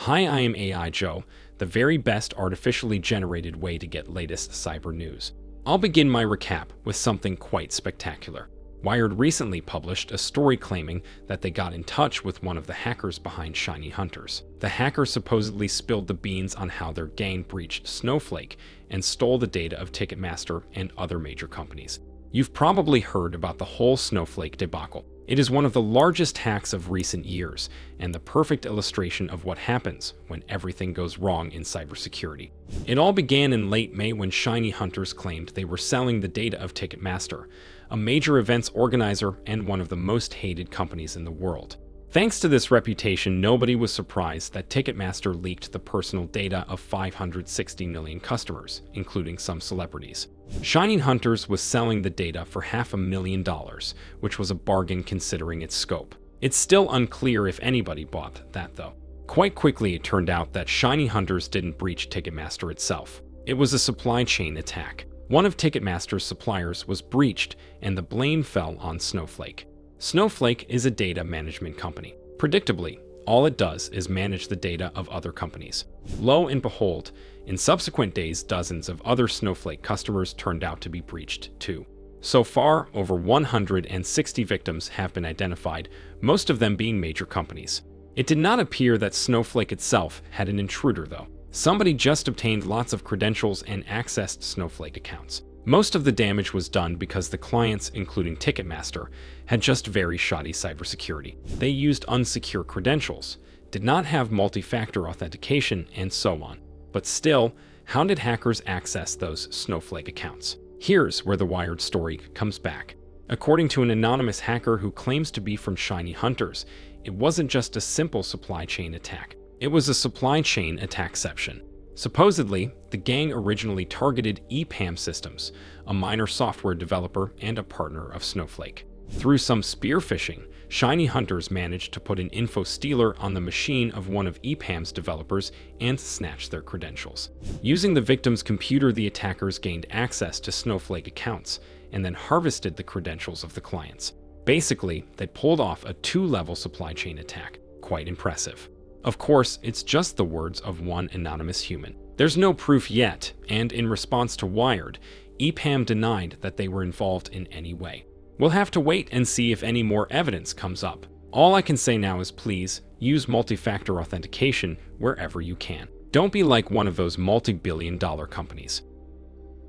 Hi, I am AI Joe, the very best artificially generated way to get latest cyber news. I'll begin my recap with something quite spectacular. Wired recently published a story claiming that they got in touch with one of the hackers behind Shiny Hunters. The hacker supposedly spilled the beans on how their gang breached Snowflake and stole the data of Ticketmaster and other major companies. You've probably heard about the whole Snowflake debacle. It is one of the largest hacks of recent years, and the perfect illustration of what happens when everything goes wrong in cybersecurity. It all began in late May when Shiny Hunters claimed they were selling the data of Ticketmaster, a major events organizer and one of the most hated companies in the world. Thanks to this reputation, nobody was surprised that Ticketmaster leaked the personal data of 560 million customers, including some celebrities. Shiny Hunters was selling the data for $500,000, which was a bargain considering its scope. It's still unclear if anybody bought that, though. Quite quickly, it turned out that Shiny Hunters didn't breach Ticketmaster itself. It was a supply chain attack. One of Ticketmaster's suppliers was breached, and the blame fell on Snowflake. Snowflake is a data management company. Predictably, all it does is manage the data of other companies. Lo and behold, in subsequent days, dozens of other Snowflake customers turned out to be breached too. So far, over 160 victims have been identified, most of them being major companies. It did not appear that Snowflake itself had an intruder, though. Somebody just obtained lots of credentials and accessed Snowflake accounts. Most of the damage was done because the clients, including Ticketmaster, had just very shoddy cybersecurity. They used unsecure credentials, did not have multi-factor authentication, and so on. But still, how did hackers access those Snowflake accounts? Here's where the Wired story comes back. According to an anonymous hacker who claims to be from Shiny Hunters, it wasn't just a simple supply chain attack. It was a supply chain attackception. Supposedly, the gang originally targeted EPAM Systems, a minor software developer and a partner of Snowflake. Through some spear phishing, Shiny Hunters managed to put an info stealer on the machine of one of EPAM's developers and snatch their credentials. Using the victim's computer, the attackers gained access to Snowflake accounts and then harvested the credentials of the clients. Basically, they pulled off a two-level supply chain attack. Quite impressive. Of course, it's just the words of one anonymous human. There's no proof yet, and in response to Wired, EPAM denied that they were involved in any way. We'll have to wait and see if any more evidence comes up. All I can say now is please use multi-factor authentication wherever you can. Don't be like one of those multi-billion-dollar companies.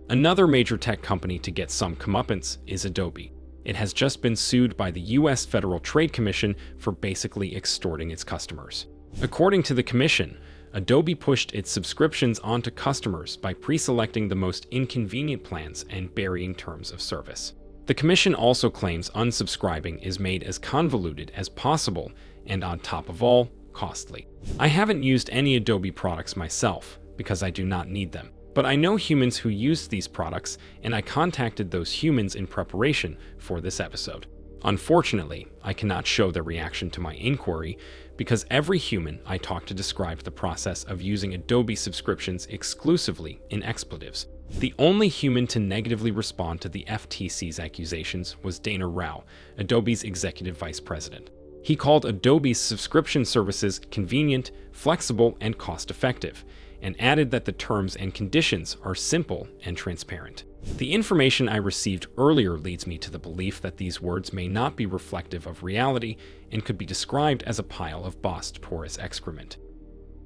Another major tech company to get some comeuppance is Adobe. It has just been sued by the US Federal Trade Commission for basically extorting its customers. According to the commission, Adobe pushed its subscriptions onto customers by pre-selecting the most inconvenient plans and burying terms of service. The commission also claims unsubscribing is made as convoluted as possible and, on top of all, costly. I haven't used any Adobe products myself because I do not need them, but I know humans who use these products, and I contacted those humans in preparation for this episode. Unfortunately, I cannot show their reaction to my inquiry because every human I talked to described the process of using Adobe subscriptions exclusively in expletives. The only human to negatively respond to the FTC's accusations was Dana Rao, Adobe's executive vice president. He called Adobe's subscription services convenient, flexible, and cost-effective, and added that the terms and conditions are simple and transparent. The information I received earlier leads me to the belief that these words may not be reflective of reality and could be described as a pile of bossed porous excrement.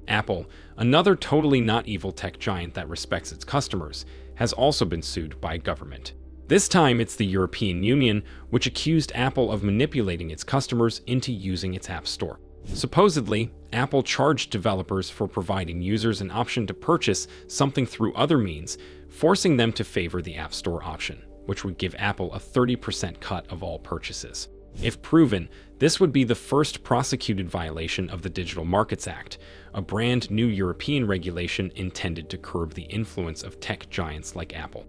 Apple, another totally not evil tech giant that respects its customers, has also been sued by a government. This time it's the European Union, which accused Apple of manipulating its customers into using its App Store. Supposedly, Apple charged developers for providing users an option to purchase something through other means, forcing them to favor the App Store option, which would give Apple a 30% cut of all purchases. If proven, this would be the first prosecuted violation of the Digital Markets Act, a brand new European regulation intended to curb the influence of tech giants like Apple.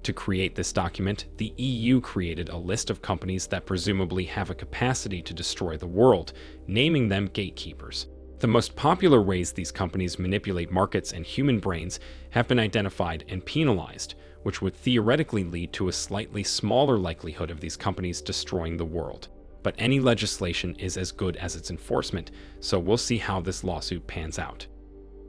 To create this document, the EU created a list of companies that presumably have a capacity to destroy the world, naming them gatekeepers. The most popular ways these companies manipulate markets and human brains have been identified and penalized, which would theoretically lead to a slightly smaller likelihood of these companies destroying the world. but any legislation is as good as its enforcement, so we'll see how this lawsuit pans out.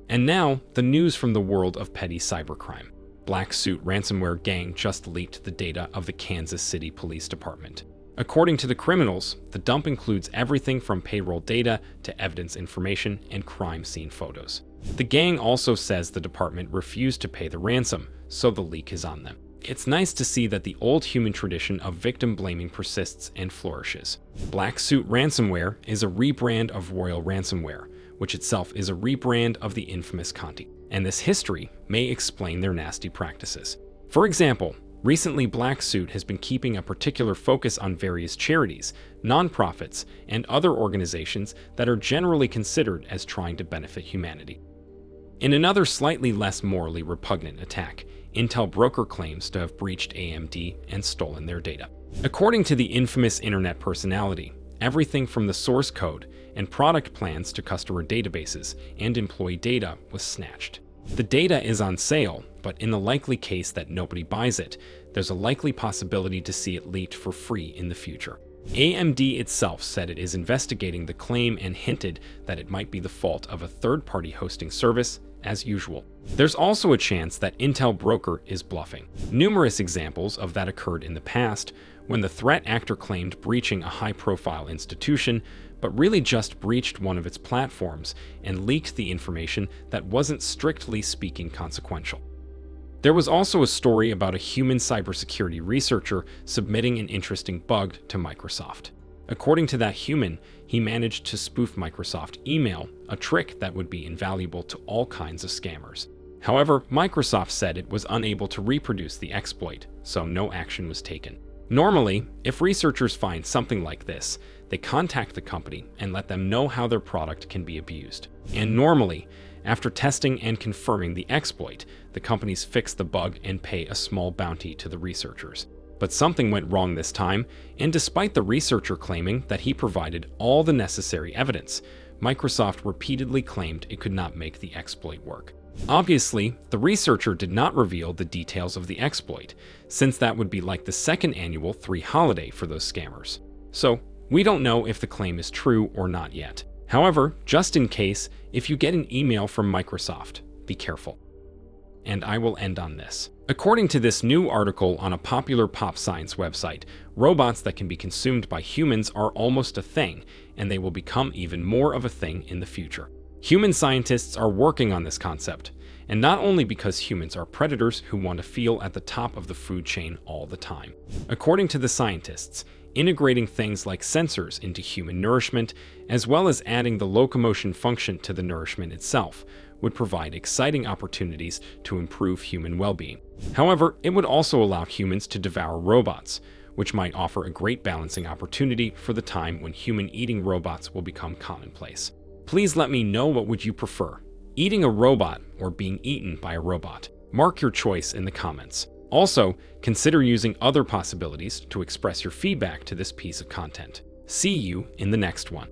And now, the news from the world of petty cybercrime. Black Suit ransomware gang just leaked the data of the Kansas City Police Department. According to the criminals, the dump includes everything from payroll data to evidence information and crime scene photos. The gang also says the department refused to pay the ransom, so the leak is on them. It's nice to see that the old human tradition of victim blaming persists and flourishes. Black Suit ransomware is a rebrand of Royal Ransomware, which itself is a rebrand of the infamous Conti, and this history may explain their nasty practices. For example, recently Black Suit has been keeping a particular focus on various charities, nonprofits, and other organizations that are generally considered as trying to benefit humanity. In another slightly less morally repugnant attack, IntelBroker claims to have breached AMD and stolen their data. According to the infamous internet personality, everything from the source code and product plans to customer databases and employee data was snatched. The data is on sale, but in the likely case that nobody buys it, there's a likely possibility to see it leaked for free in the future. AMD itself said it is investigating the claim and hinted that it might be the fault of a third-party hosting service, as usual. There's also a chance that IntelBroker is bluffing. Numerous examples of that occurred in the past, when the threat actor claimed breaching a high-profile institution, but really just breached one of its platforms and leaked the information that wasn't strictly speaking consequential. There was also a story about a human cybersecurity researcher submitting an interesting bug to Microsoft. According to that human, he managed to spoof Microsoft email, a trick that would be invaluable to all kinds of scammers. However, Microsoft said it was unable to reproduce the exploit, so no action was taken. Normally, if researchers find something like this, they contact the company and let them know how their product can be abused. And normally, after testing and confirming the exploit, the companies fix the bug and pay a small bounty to the researchers. But something went wrong this time, and despite the researcher claiming that he provided all the necessary evidence, Microsoft repeatedly claimed it could not make the exploit work. Obviously, the researcher did not reveal the details of the exploit, since that would be like the second annual 3 holiday for those scammers. So, we don't know if the claim is true or not yet. However, just in case, if you get an email from Microsoft, be careful. And I will end on this. According to this new article on a popular pop science website, robots that can be consumed by humans are almost a thing, and they will become even more of a thing in the future. Human scientists are working on this concept, and not only because humans are predators who want to feel at the top of the food chain all the time. According to the scientists, integrating things like sensors into human nourishment, as well as adding the locomotion function to the nourishment itself, would provide exciting opportunities to improve human well-being. However, it would also allow humans to devour robots, which might offer a great balancing opportunity for the time when human-eating robots will become commonplace. Please let me know, what would you prefer, eating a robot or being eaten by a robot? Mark your choice in the comments. Also, consider using other possibilities to express your feedback to this piece of content. See you in the next one.